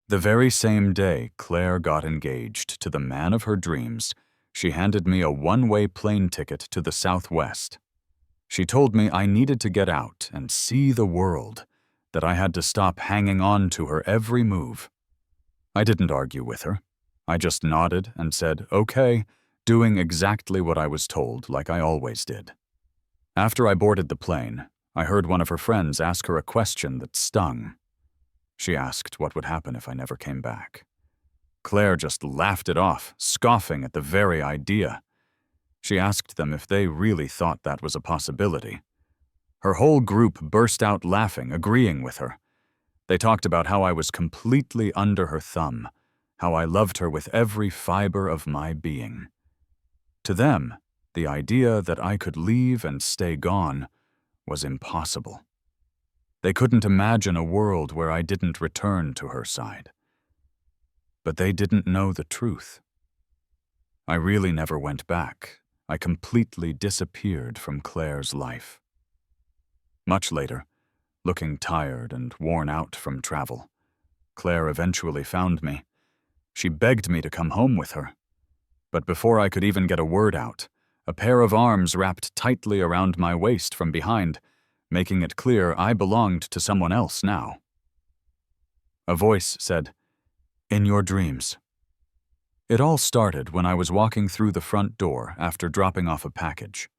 The very same day Claire got engaged to the man of her dreams, she handed me a one-way plane ticket to the Southwest. She told me I needed to get out and see the world, that I had to stop hanging on to her every move. I didn't argue with her. I just nodded and said, okay, doing exactly what I was told, like I always did. After I boarded the plane, I heard one of her friends ask her a question that stung. She asked what would happen if I never came back. Claire just laughed it off, scoffing at the very idea. She asked them if they really thought that was a possibility. Her whole group burst out laughing, agreeing with her. They talked about how I was completely under her thumb, how I loved her with every fiber of my being. To them, the idea that I could leave and stay gone was impossible. They couldn't imagine a world where I didn't return to her side. But they didn't know the truth. I really never went back. I completely disappeared from Claire's life. Much later, looking tired and worn out from travel, Claire eventually found me. She begged me to come home with her. But before I could even get a word out, a pair of arms wrapped tightly around my waist from behind, making it clear I belonged to someone else now. A voice said, "In your dreams." It all started when I was walking through the front door after dropping off a package.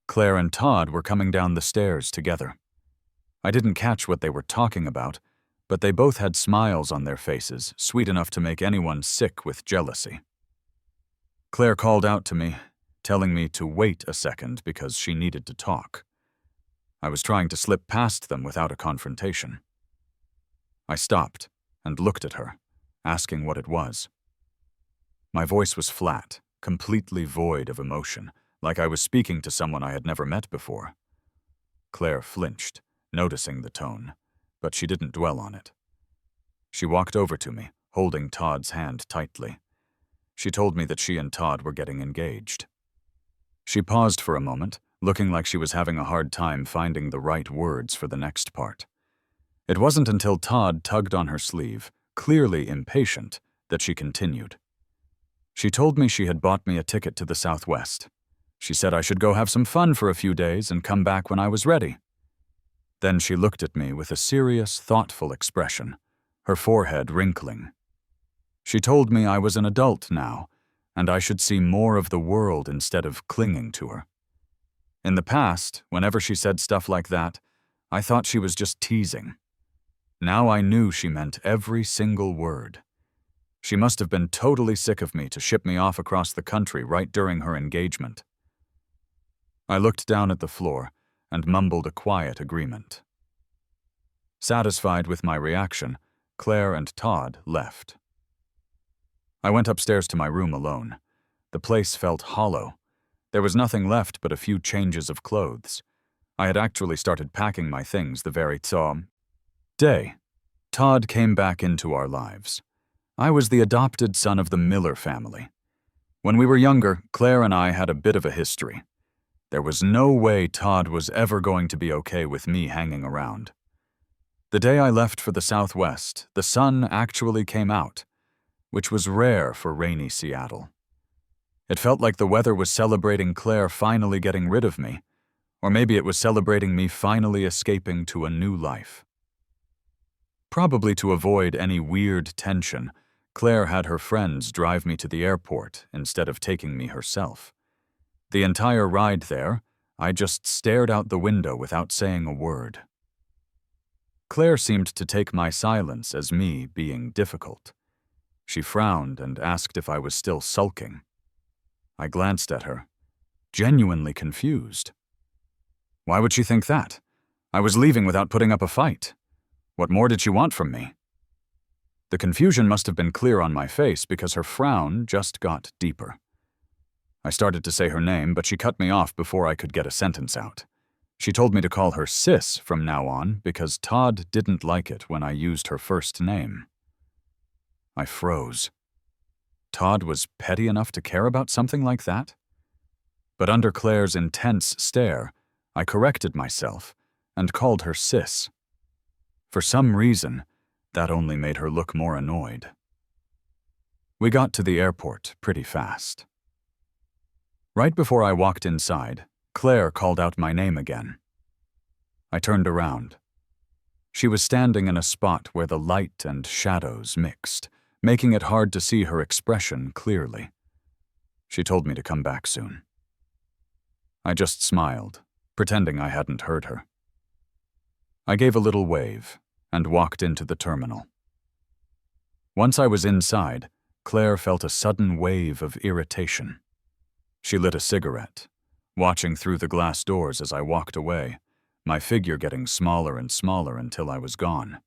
Claire and Todd were coming down the stairs together. I didn't catch what they were talking about, but they both had smiles on their faces, sweet enough to make anyone sick with jealousy. Claire called out to me, telling me to wait a second because she needed to talk. I was trying to slip past them without a confrontation. I stopped and looked at her, asking what it was. My voice was flat, completely void of emotion, like I was speaking to someone I had never met before. Claire flinched, noticing the tone, but she didn't dwell on it. She walked over to me, holding Todd's hand tightly. She told me that she and Todd were getting engaged. She paused for a moment, looking like she was having a hard time finding the right words for the next part. It wasn't until Todd tugged on her sleeve, clearly impatient, that she continued. She told me she had bought me a ticket to the Southwest. She said I should go have some fun for a few days and come back when I was ready. Then she looked at me with a serious, thoughtful expression, her forehead wrinkling. She told me I was an adult now, and I should see more of the world instead of clinging to her. In the past, whenever she said stuff like that, I thought she was just teasing. Now I knew she meant every single word. She must have been totally sick of me to ship me off across the country right during her engagement. I looked down at the floor and mumbled a quiet agreement. Satisfied with my reaction, Claire and Todd left. I went upstairs to my room alone. The place felt hollow. There was nothing left but a few changes of clothes. I had actually started packing my things the very day. Todd came back into our lives. I was the adopted son of the Miller family. When we were younger, Claire and I had a bit of a history. There was no way Todd was ever going to be okay with me hanging around. The day I left for the Southwest, the sun actually came out, which was rare for rainy Seattle. It felt like the weather was celebrating Claire finally getting rid of me, or maybe it was celebrating me finally escaping to a new life. Probably to avoid any weird tension, Claire had her friends drive me to the airport instead of taking me herself. The entire ride there, I just stared out the window without saying a word. Claire seemed to take my silence as me being difficult. She frowned and asked if I was still sulking. I glanced at her, genuinely confused. Why would she think that? I was leaving without putting up a fight. What more did she want from me? The confusion must have been clear on my face because her frown just got deeper. I started to say her name, but she cut me off before I could get a sentence out. She told me to call her Sis from now on because Todd didn't like it when I used her first name. I froze. Todd was petty enough to care about something like that? But under Claire's intense stare, I corrected myself and called her Sis. For some reason, That only made her look more annoyed. We got to the airport pretty fast. Right before I walked inside, Claire called out my name again. I turned around. She was standing in a spot where the light and shadows mixed, making it hard to see her expression clearly. She told me to come back soon. I just smiled, pretending I hadn't heard her. I gave a little wave and walked into the terminal. Once I was inside, Claire felt a sudden wave of irritation. She lit a cigarette, watching through the glass doors as I walked away, my figure getting smaller and smaller until I was gone.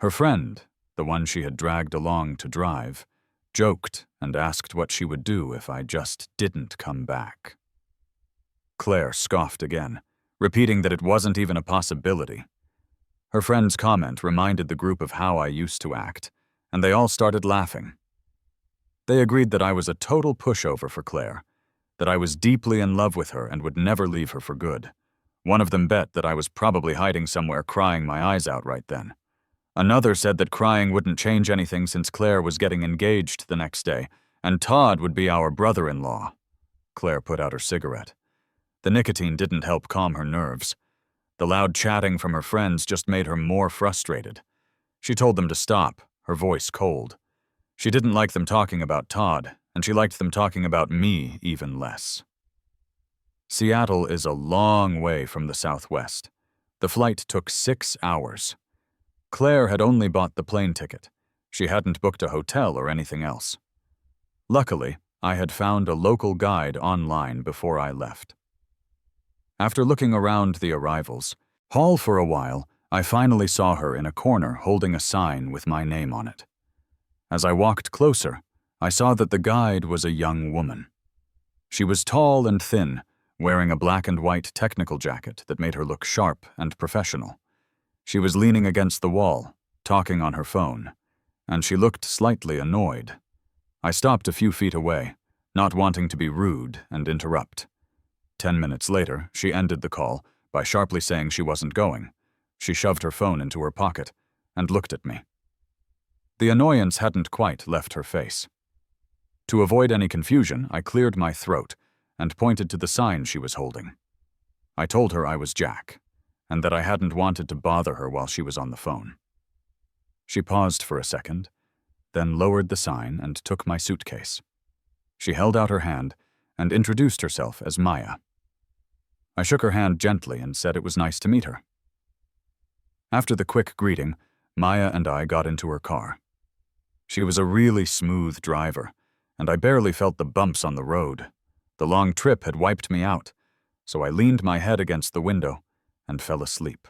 Her friend, the one she had dragged along to drive, joked and asked what she would do if I just didn't come back. Claire scoffed again, repeating that it wasn't even a possibility. Her friend's comment reminded the group of how I used to act, and they all started laughing. They agreed that I was a total pushover for Claire, that I was deeply in love with her and would never leave her for good. One of them bet that I was probably hiding somewhere crying my eyes out right then. Another said that crying wouldn't change anything since Claire was getting engaged the next day, and Todd would be our brother-in-law. Claire put out her cigarette. The nicotine didn't help calm her nerves. The loud chatting from her friends just made her more frustrated. She told them to stop, her voice cold. She didn't like them talking about Todd, and she liked them talking about me even less. Seattle is a long way from the Southwest. The flight took 6 hours. Claire had only bought the plane ticket. She hadn't booked a hotel or anything else. Luckily, I had found a local guide online before I left. After looking around the arrivals hall for a while, I finally saw her in a corner holding a sign with my name on it. As I walked closer, I saw that the guide was a young woman. She was tall and thin, wearing a black and white technical jacket that made her look sharp and professional. She was leaning against the wall, talking on her phone, and she looked slightly annoyed. I stopped a few feet away, not wanting to be rude and interrupt. 10 minutes later, she ended the call by sharply saying she wasn't going. She shoved her phone into her pocket and looked at me. The annoyance hadn't quite left her face. To avoid any confusion, I cleared my throat and pointed to the sign she was holding. I told her I was Jack, and that I hadn't wanted to bother her while she was on the phone. She paused for a second, then lowered the sign and took my suitcase. She held out her hand and introduced herself as Maya. I shook her hand gently and said it was nice to meet her. After the quick greeting, Maya and I got into her car. She was a really smooth driver, and I barely felt the bumps on the road. The long trip had wiped me out, so I leaned my head against the window and fell asleep.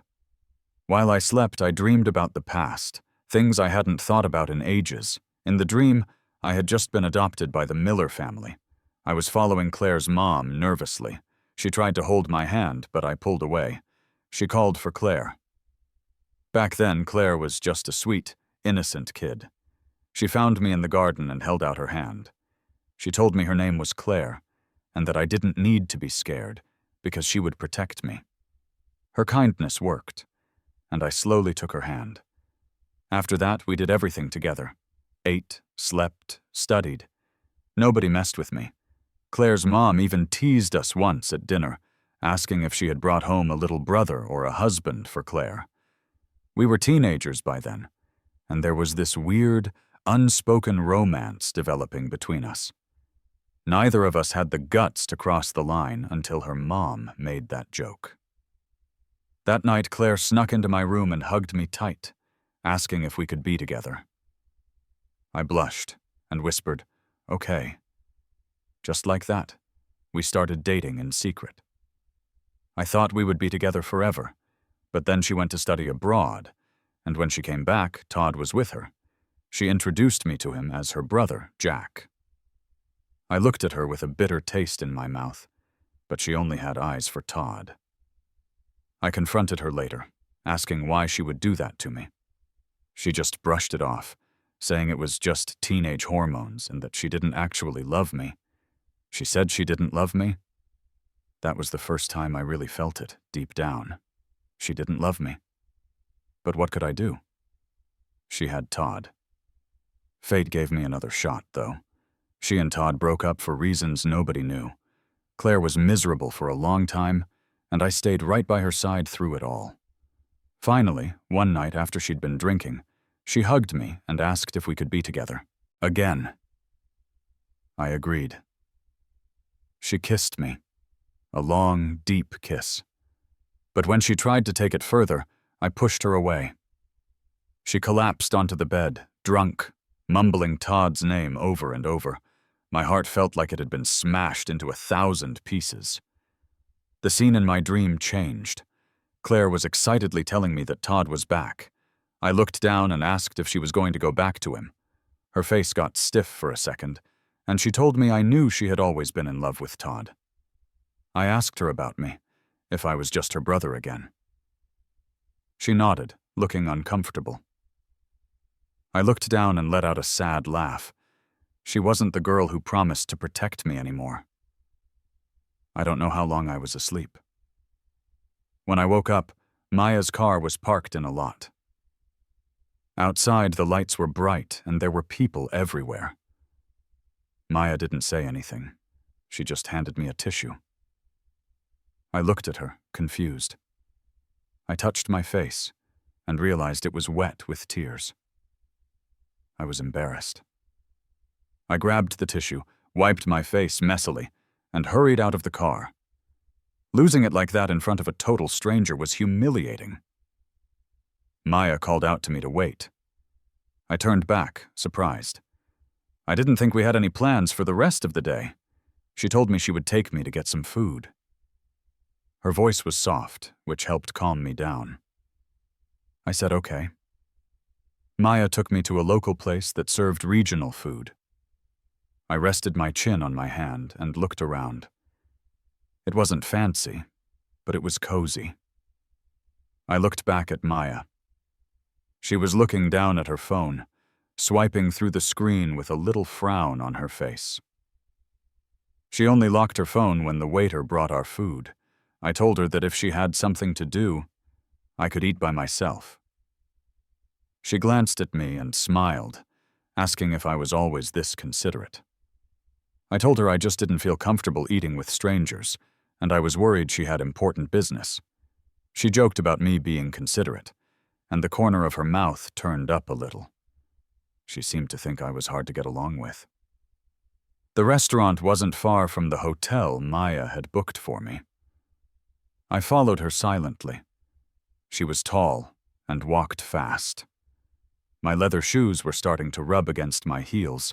While I slept, I dreamed about the past, things I hadn't thought about in ages. In the dream, I had just been adopted by the Miller family. I was following Claire's mom nervously. She tried to hold my hand, but I pulled away. She called for Claire. Back then, Claire was just a sweet, innocent kid. She found me in the garden and held out her hand. She told me her name was Claire, and that I didn't need to be scared, because she would protect me. Her kindness worked, and I slowly took her hand. After that, we did everything together. Ate, slept, studied. Nobody messed with me. Claire's mom even teased us once at dinner, asking if she had brought home a little brother or a husband for Claire. We were teenagers by then, and there was this weird, unspoken romance developing between us. Neither of us had the guts to cross the line until her mom made that joke. That night, Claire snuck into my room and hugged me tight, asking if we could be together. I blushed and whispered, "Okay." Just like that, we started dating in secret. I thought we would be together forever, but then she went to study abroad, and when she came back, Todd was with her. She introduced me to him as her brother, Jack. I looked at her with a bitter taste in my mouth, but she only had eyes for Todd. I confronted her later, asking why she would do that to me. She just brushed it off, saying it was just teenage hormones and that she didn't actually love me. She said she didn't love me. That was the first time I really felt it, deep down. She didn't love me. But what could I do? She had Todd. Fate gave me another shot, though. She and Todd broke up for reasons nobody knew. Claire was miserable for a long time, and I stayed right by her side through it all. Finally, one night after she'd been drinking, she hugged me and asked if we could be together. Again. I agreed. She kissed me. A long, deep kiss. But when she tried to take it further, I pushed her away. She collapsed onto the bed, drunk, mumbling Todd's name over and over. My heart felt like it had been smashed into 1,000 pieces. The scene in my dream changed. Claire was excitedly telling me that Todd was back. I looked down and asked if she was going to go back to him. Her face got stiff for a second, and she told me I knew she had always been in love with Todd. I asked her about me, if I was just her brother again. She nodded, looking uncomfortable. I looked down and let out a sad laugh. She wasn't the girl who promised to protect me anymore. I don't know how long I was asleep. When I woke up, Maya's car was parked in a lot. Outside, the lights were bright and there were people everywhere. Maya didn't say anything. She just handed me a tissue. I looked at her, confused. I touched my face and realized it was wet with tears. I was embarrassed. I grabbed the tissue, wiped my face messily, and hurried out of the car. Losing it like that in front of a total stranger was humiliating. Maya called out to me to wait. I turned back, surprised. I didn't think we had any plans for the rest of the day. She told me she would take me to get some food. Her voice was soft, which helped calm me down. I said okay. Maya took me to a local place that served regional food. I rested my chin on my hand and looked around. It wasn't fancy, but it was cozy. I looked back at Maya. She was looking down at her phone, swiping through the screen with a little frown on her face. She only locked her phone when the waiter brought our food. I told her that if she had something to do, I could eat by myself. She glanced at me and smiled, asking if I was always this considerate. I told her I just didn't feel comfortable eating with strangers, and I was worried she had important business. She joked about me being considerate, and the corner of her mouth turned up a little. She seemed to think I was hard to get along with. The restaurant wasn't far from the hotel Maya had booked for me. I followed her silently. She was tall and walked fast. My leather shoes were starting to rub against my heels,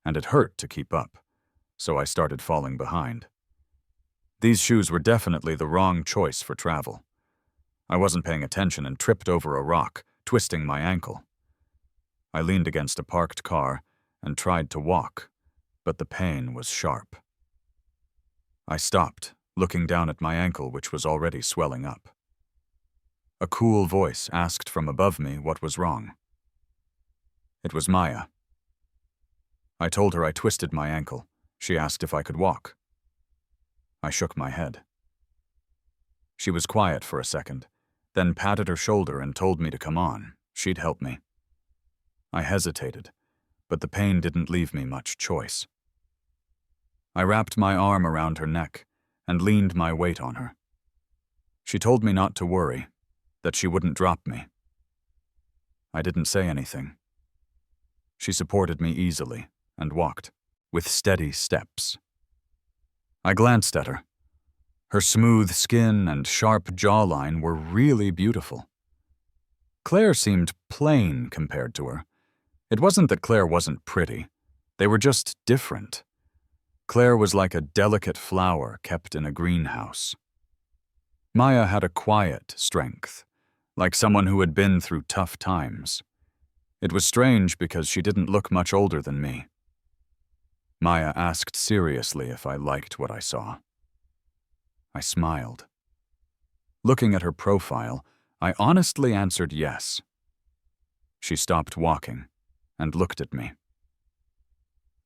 and it hurt to keep up, so I started falling behind. These shoes were definitely the wrong choice for travel. I wasn't paying attention and tripped over a rock, twisting my ankle. I leaned against a parked car and tried to walk, but the pain was sharp. I stopped, looking down at my ankle, which was already swelling up. A cool voice asked from above me what was wrong. It was Maya. I told her I twisted my ankle. She asked if I could walk. I shook my head. She was quiet for a second, then patted her shoulder and told me to come on. She'd help me. I hesitated, but the pain didn't leave me much choice. I wrapped my arm around her neck and leaned my weight on her. She told me not to worry, that she wouldn't drop me. I didn't say anything. She supported me easily and walked, with steady steps. I glanced at her. Her smooth skin and sharp jawline were really beautiful. Claire seemed plain compared to her. It wasn't that Claire wasn't pretty. They were just different. Claire was like a delicate flower kept in a greenhouse. Maya had a quiet strength, like someone who had been through tough times. It was strange because she didn't look much older than me. Maya asked seriously if I liked what I saw. I smiled. Looking at her profile, I honestly answered yes. She stopped walking and looked at me.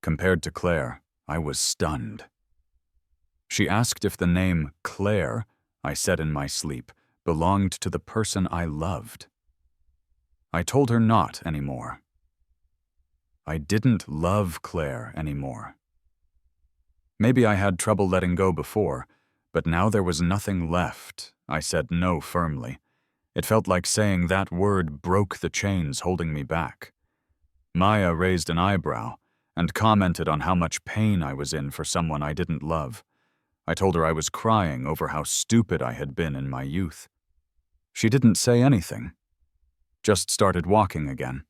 Compared to Claire, I was stunned. She asked if the name Claire, I said in my sleep, belonged to the person I loved. I told her not anymore. I didn't love Claire anymore. Maybe I had trouble letting go before, but now there was nothing left. I said no firmly. It felt like saying that word broke the chains holding me back. Maya raised an eyebrow and commented on how much pain I was in for someone I didn't love. I told her I was crying over how stupid I had been in my youth. She didn't say anything, just started walking again.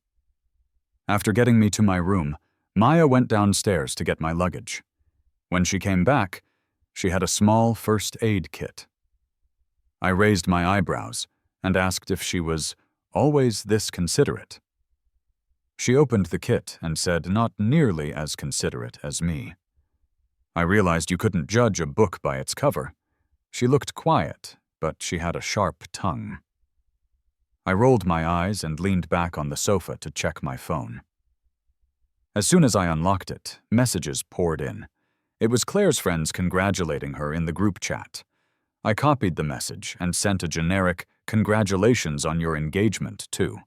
After getting me to my room, Maya went downstairs to get my luggage. When she came back, she had a small first aid kit. I raised my eyebrows and asked if she was always this considerate. She opened the kit and said not nearly as considerate as me. I realized you couldn't judge a book by its cover. She looked quiet, but she had a sharp tongue. I rolled my eyes and leaned back on the sofa to check my phone. As soon as I unlocked it, messages poured in. It was Claire's friends congratulating her in the group chat. I copied the message and sent a generic "Congratulations on your engagement" too.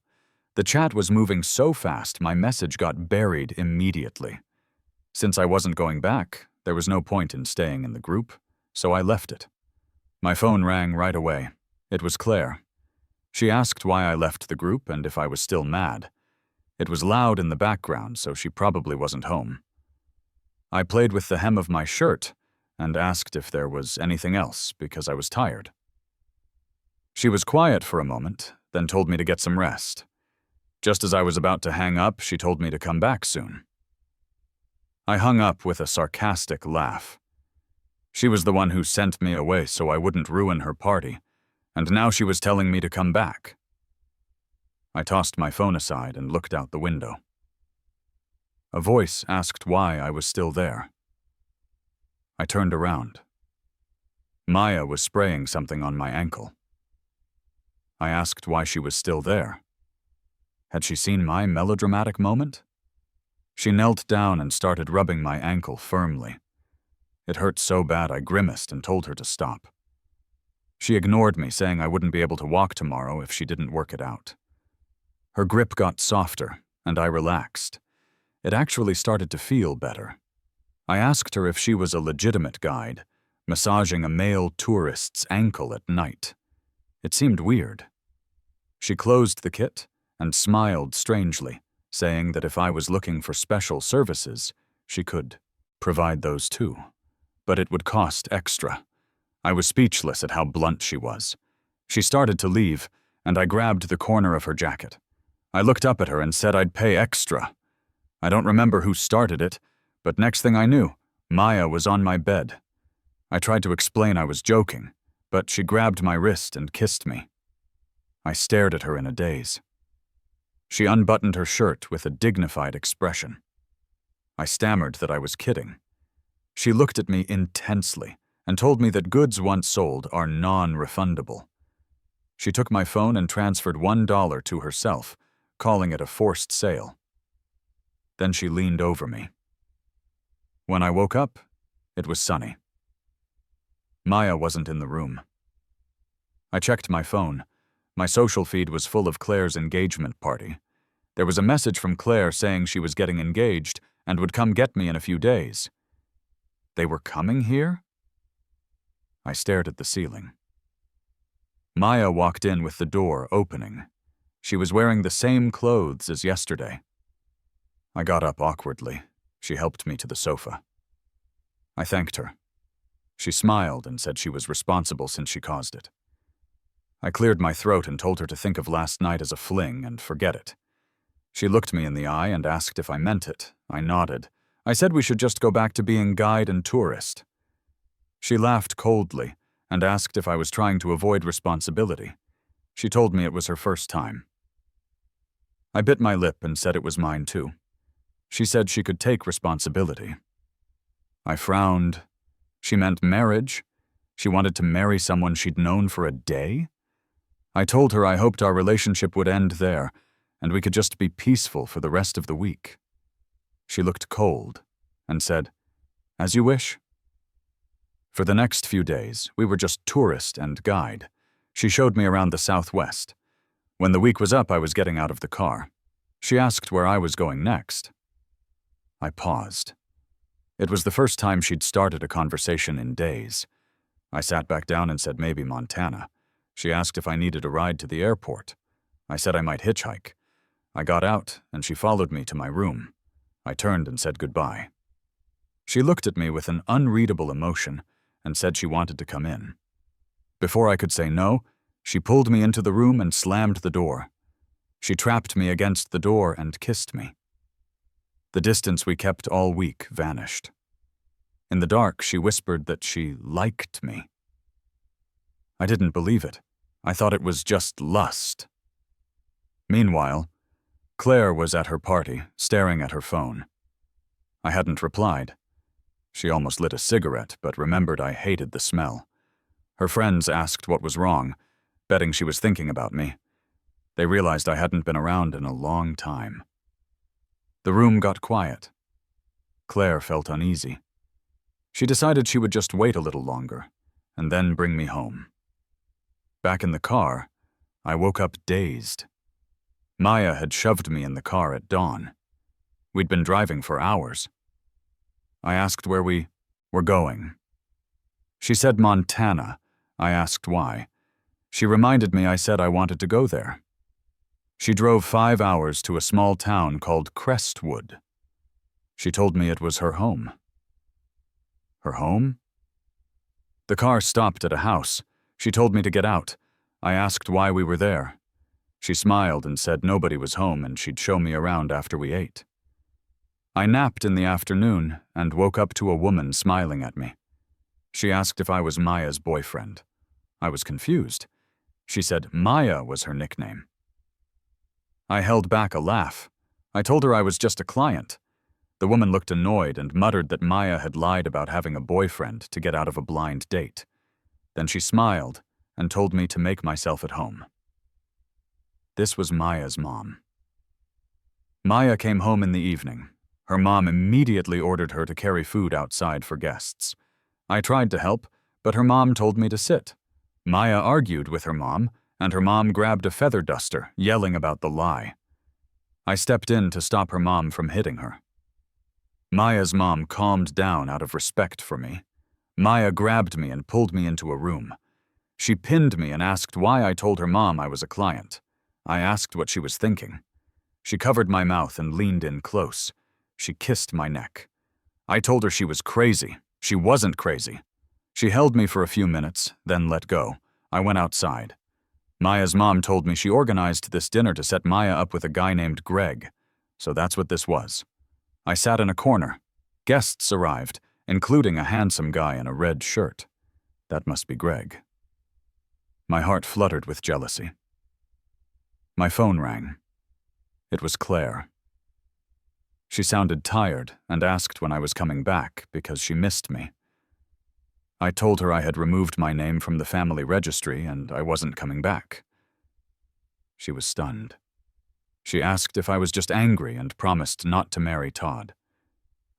The chat was moving so fast my message got buried immediately. Since I wasn't going back, there was no point in staying in the group, so I left it. My phone rang right away. It was Claire. She asked why I left the group and if I was still mad. It was loud in the background, so she probably wasn't home. I played with the hem of my shirt and asked if there was anything else because I was tired. She was quiet for a moment, then told me to get some rest. Just as I was about to hang up, she told me to come back soon. I hung up with a sarcastic laugh. She was the one who sent me away so I wouldn't ruin her party, and now she was telling me to come back. I tossed my phone aside and looked out the window. A voice asked why I was still there. I turned around. Maya was spraying something on my ankle. I asked why she was still there. Had she seen my melodramatic moment? She knelt down and started rubbing my ankle firmly. It hurt so bad I grimaced and told her to stop. She ignored me, saying I wouldn't be able to walk tomorrow if she didn't work it out. Her grip got softer, and I relaxed. It actually started to feel better. I asked her if she was a legitimate guide, massaging a male tourist's ankle at night. It seemed weird. She closed the kit and smiled strangely, saying that if I was looking for special services, she could provide those too. But it would cost extra. I was speechless at how blunt she was. She started to leave, and I grabbed the corner of her jacket. I looked up at her and said I'd pay extra. I don't remember who started it, but next thing I knew, Maya was on my bed. I tried to explain I was joking, but she grabbed my wrist and kissed me. I stared at her in a daze. She unbuttoned her shirt with a dignified expression. I stammered that I was kidding. She looked at me intensely and told me that goods once sold are non-refundable. She took my phone and transferred $1 to herself, calling it a forced sale. Then she leaned over me. When I woke up, it was sunny. Maya wasn't in the room. I checked my phone. My social feed was full of Claire's engagement party. There was a message from Claire saying she was getting engaged and would come get me in a few days. They were coming here? I stared at the ceiling. Maya walked in with the door opening. She was wearing the same clothes as yesterday. I got up awkwardly. She helped me to the sofa. I thanked her. She smiled and said she was responsible since she caused it. I cleared my throat and told her to think of last night as a fling and forget it. She looked me in the eye and asked if I meant it. I nodded. I said we should just go back to being guide and tourist. She laughed coldly and asked if I was trying to avoid responsibility. She told me it was her first time. I bit my lip and said it was mine too. She said she could take responsibility. I frowned. She meant marriage? She wanted to marry someone she'd known for a day? I told her I hoped our relationship would end there, and we could just be peaceful for the rest of the week. She looked cold and said, "As you wish." For the next few days, we were just tourist and guide. She showed me around the Southwest. When the week was up, I was getting out of the car. She asked where I was going next. I paused. It was the first time she'd started a conversation in days. I sat back down and said maybe Montana. She asked if I needed a ride to the airport. I said I might hitchhike. I got out, and she followed me to my room. I turned and said goodbye. She looked at me with an unreadable emotion and said she wanted to come in. Before I could say no, she pulled me into the room and slammed the door. She trapped me against the door and kissed me. The distance we kept all week vanished. In the dark, she whispered that she liked me. I didn't believe it. I thought it was just lust. Meanwhile, Claire was at her party, staring at her phone. I hadn't replied. She almost lit a cigarette, but remembered I hated the smell. Her friends asked what was wrong, betting she was thinking about me. They realized I hadn't been around in a long time. The room got quiet. Claire felt uneasy. She decided she would just wait a little longer, and then bring me home. Back in the car, I woke up dazed. Maya had shoved me in the car at dawn. We'd been driving for hours. I asked where we were going. She said Montana. I asked why. She reminded me I said I wanted to go there. She drove 5 hours to a small town called Crestwood. She told me it was her home. Her home? The car stopped at a house. She told me to get out. I asked why we were there. She smiled and said nobody was home and she'd show me around after we ate. I napped in the afternoon and woke up to a woman smiling at me. She asked if I was Maya's boyfriend. I was confused. She said Maya was her nickname. I held back a laugh. I told her I was just a client. The woman looked annoyed and muttered that Maya had lied about having a boyfriend to get out of a blind date. Then she smiled and told me to make myself at home. This was Maya's mom. Maya came home in the evening. Her mom immediately ordered her to carry food outside for guests. I tried to help, but her mom told me to sit. Maya argued with her mom, and her mom grabbed a feather duster, yelling about the lie. I stepped in to stop her mom from hitting her. Maya's mom calmed down out of respect for me. Maya grabbed me and pulled me into a room. She pinned me and asked why I told her mom I was a client. I asked what she was thinking. She covered my mouth and leaned in close. She kissed my neck. I told her she was crazy. She wasn't crazy. She held me for a few minutes, then let go. I went outside. Maya's mom told me she organized this dinner to set Maya up with a guy named Greg. So that's what this was. I sat in a corner. Guests arrived, including a handsome guy in a red shirt. That must be Greg. My heart fluttered with jealousy. My phone rang. It was Claire. She sounded tired and asked when I was coming back because she missed me. I told her I had removed my name from the family registry and I wasn't coming back. She was stunned. She asked if I was just angry and promised not to marry Todd.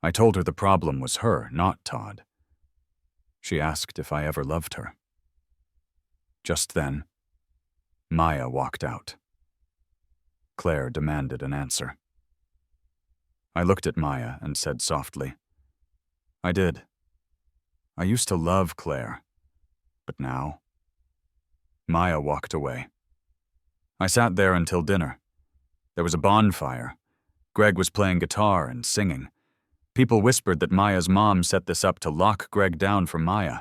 I told her the problem was her, not Todd. She asked if I ever loved her. Just then, Maya walked out. Claire demanded an answer. I looked at Maya and said softly, I did. I used to love Claire, but now... Maya walked away. I sat there until dinner. There was a bonfire. Greg was playing guitar and singing. People whispered that Maya's mom set this up to lock Greg down for Maya.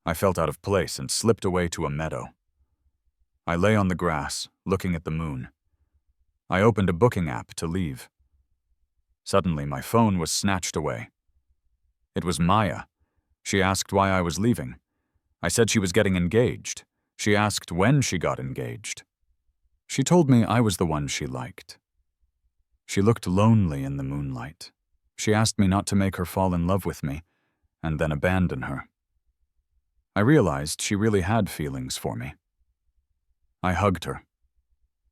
I felt out of place and slipped away to a meadow. I lay on the grass, looking at the moon. I opened a booking app to leave. Suddenly, my phone was snatched away. It was Maya. She asked why I was leaving. I said she was getting engaged. She asked when she got engaged. She told me I was the one she liked. She looked lonely in the moonlight. She asked me not to make her fall in love with me, and then abandon her. I realized she really had feelings for me. I hugged her.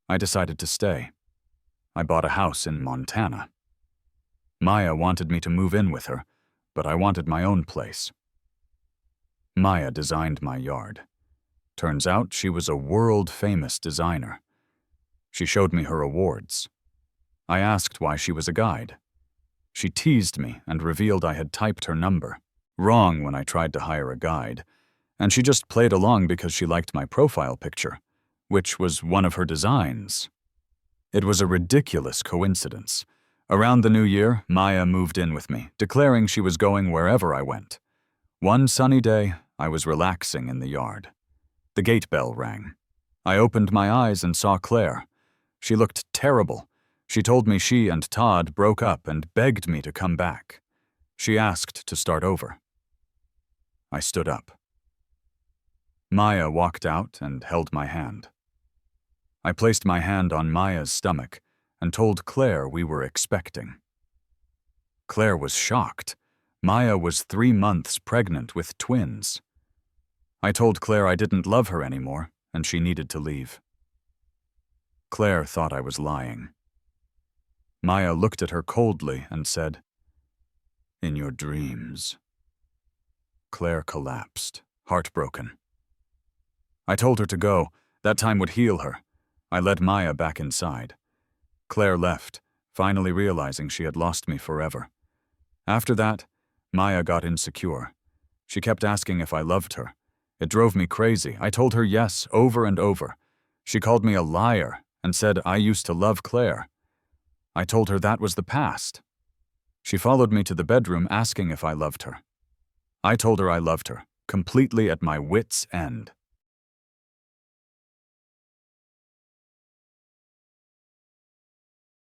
I decided to stay. I bought a house in Montana. Maya wanted me to move in with her, but I wanted my own place. Maya designed my yard. Turns out she was a world-famous designer. She showed me her awards. I asked why she was a guide. She teased me and revealed I had typed her number wrong when I tried to hire a guide, and she just played along because she liked my profile picture, which was one of her designs. It was a ridiculous coincidence. Around the new year, Maya moved in with me, declaring she was going wherever I went. One sunny day, I was relaxing in the yard. The gate bell rang. I opened my eyes and saw Claire. She looked terrible. She told me she and Todd broke up and begged me to come back. She asked to start over. I stood up. Maya walked out and held my hand. I placed my hand on Maya's stomach and told Claire we were expecting. Claire was shocked. Maya was 3 months pregnant with twins. I told Claire I didn't love her anymore and she needed to leave. Claire thought I was lying. Maya looked at her coldly and said, "In your dreams." Claire collapsed, heartbroken. I told her to go. That time would heal her. I led Maya back inside. Claire left, finally realizing she had lost me forever. After that, Maya got insecure. She kept asking if I loved her. It drove me crazy. I told her yes over and over. She called me a liar and said I used to love Claire. I told her that was the past. She followed me to the bedroom asking if I loved her. I told her I loved her, completely at my wits' end.